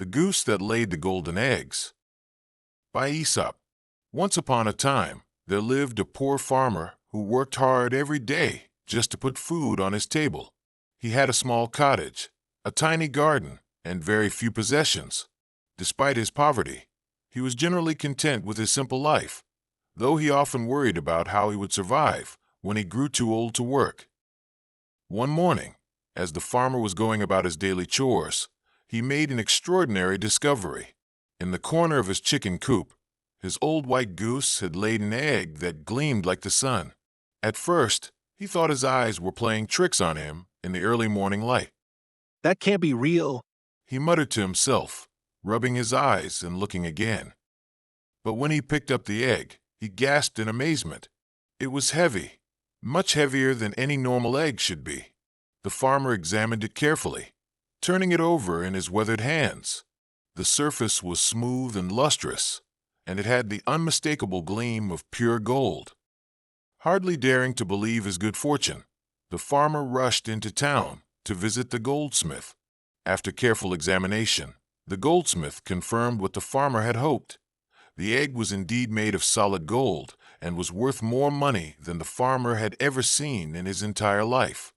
The Goose That Laid the Golden Eggs, by Aesop. Once upon a time, there lived a poor farmer who worked hard every day just to put food on his table. He had a small cottage, a tiny garden, and very few possessions. Despite his poverty, he was generally content with his simple life, though he often worried about how he would survive when he grew too old to work. One morning, as the farmer was going about his daily chores, he made an extraordinary discovery. In the corner of his chicken coop, his old white goose had laid an egg that gleamed like the sun. At first, he thought his eyes were playing tricks on him in the early morning light. That can't be real. He muttered to himself, rubbing his eyes and looking again. But when he picked up the egg, he gasped in amazement. It was heavy, much heavier than any normal egg should be. The farmer examined it carefully, turning it over in his weathered hands. The surface was smooth and lustrous, and it had the unmistakable gleam of pure gold. Hardly daring to believe his good fortune, the farmer rushed into town to visit the goldsmith. After careful examination, the goldsmith confirmed what the farmer had hoped. The egg was indeed made of solid gold and was worth more money than the farmer had ever seen in his entire life.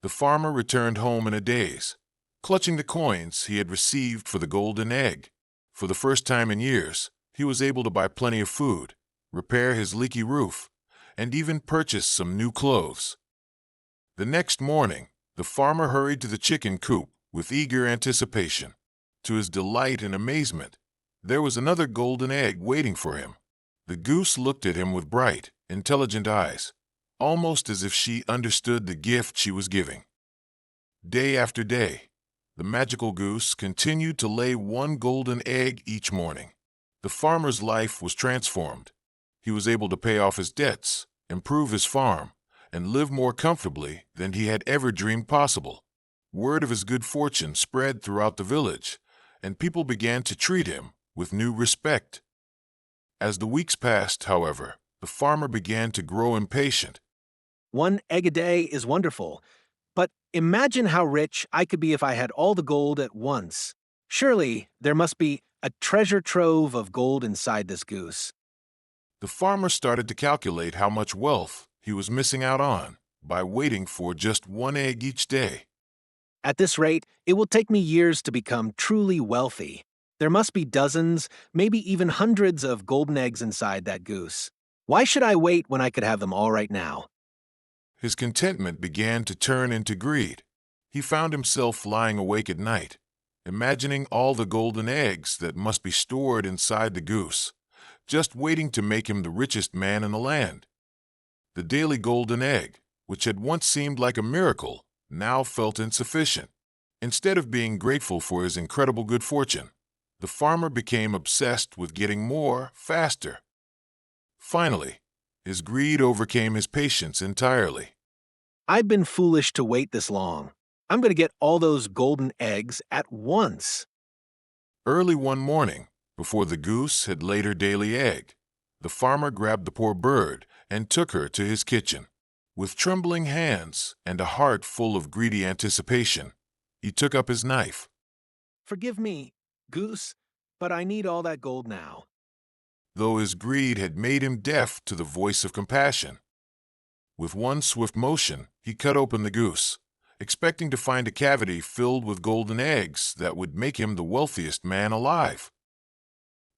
The farmer returned home in a daze, clutching the coins he had received for the golden egg. For the first time in years, he was able to buy plenty of food, repair his leaky roof, and even purchase some new clothes. The next morning, the farmer hurried to the chicken coop with eager anticipation. To his delight and amazement, there was another golden egg waiting for him. The goose looked at him with bright, intelligent eyes, almost as if she understood the gift she was giving. Day after day, the magical goose continued to lay one golden egg each morning. The farmer's life was transformed. He was able to pay off his debts, improve his farm, and live more comfortably than he had ever dreamed possible. Word of his good fortune spread throughout the village, and people began to treat him with new respect. As the weeks passed, however, the farmer began to grow impatient. One egg a day is wonderful, but imagine how rich I could be if I had all the gold at once. Surely there must be a treasure trove of gold inside this goose. The farmer started to calculate how much wealth he was missing out on by waiting for just one egg each day. At this rate, it will take me years to become truly wealthy. There must be dozens, maybe even hundreds of golden eggs inside that goose. Why should I wait when I could have them all right now? His contentment began to turn into greed. He found himself lying awake at night, imagining all the golden eggs that must be stored inside the goose, just waiting to make him the richest man in the land. The daily golden egg, which had once seemed like a miracle, now felt insufficient. Instead of being grateful for his incredible good fortune, the farmer became obsessed with getting more faster. Finally, his greed overcame his patience entirely. I've been foolish to wait this long. I'm going to get all those golden eggs at once. Early one morning, before the goose had laid her daily egg, the farmer grabbed the poor bird and took her to his kitchen. With trembling hands and a heart full of greedy anticipation, he took up his knife. Forgive me, Goose, but I need all that gold now. Though his greed had made him deaf to the voice of compassion. With one swift motion, he cut open the goose, expecting to find a cavity filled with golden eggs that would make him the wealthiest man alive.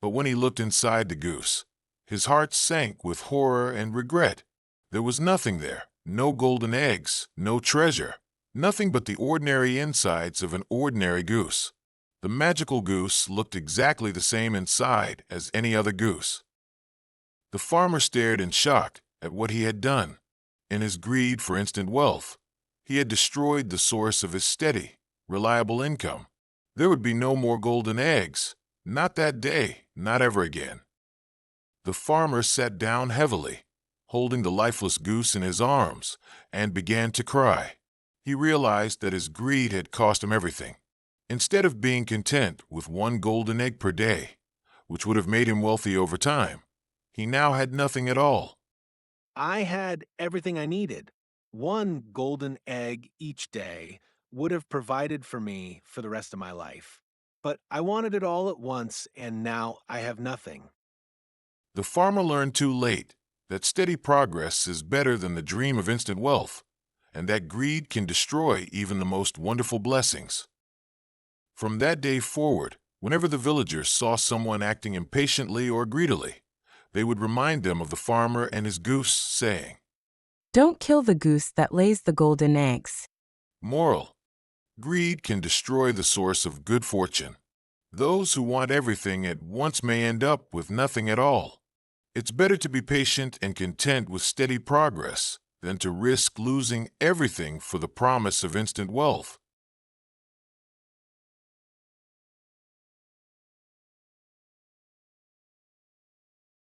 But when he looked inside the goose, his heart sank with horror and regret. There was nothing there, no golden eggs, no treasure, nothing but the ordinary insides of an ordinary goose. The magical goose looked exactly the same inside as any other goose. The farmer stared in shock at what he had done. In his greed for instant wealth, he had destroyed the source of his steady, reliable income. There would be no more golden eggs, not that day, not ever again. The farmer sat down heavily, holding the lifeless goose in his arms, and began to cry. He realized that his greed had cost him everything. Instead of being content with one golden egg per day, which would have made him wealthy over time, he now had nothing at all. I had everything I needed. One golden egg each day would have provided for me for the rest of my life. but I wanted it all at once, and now I have nothing. The farmer learned too late that steady progress is better than the dream of instant wealth, and that greed can destroy even the most wonderful blessings. From that day forward, whenever the villagers saw someone acting impatiently or greedily, they would remind them of the farmer and his goose, saying, Don't kill the goose that lays the golden eggs. Moral: greed can destroy the source of good fortune. Those who want everything at once may end up with nothing at all. It's better to be patient and content with steady progress than to risk losing everything for the promise of instant wealth.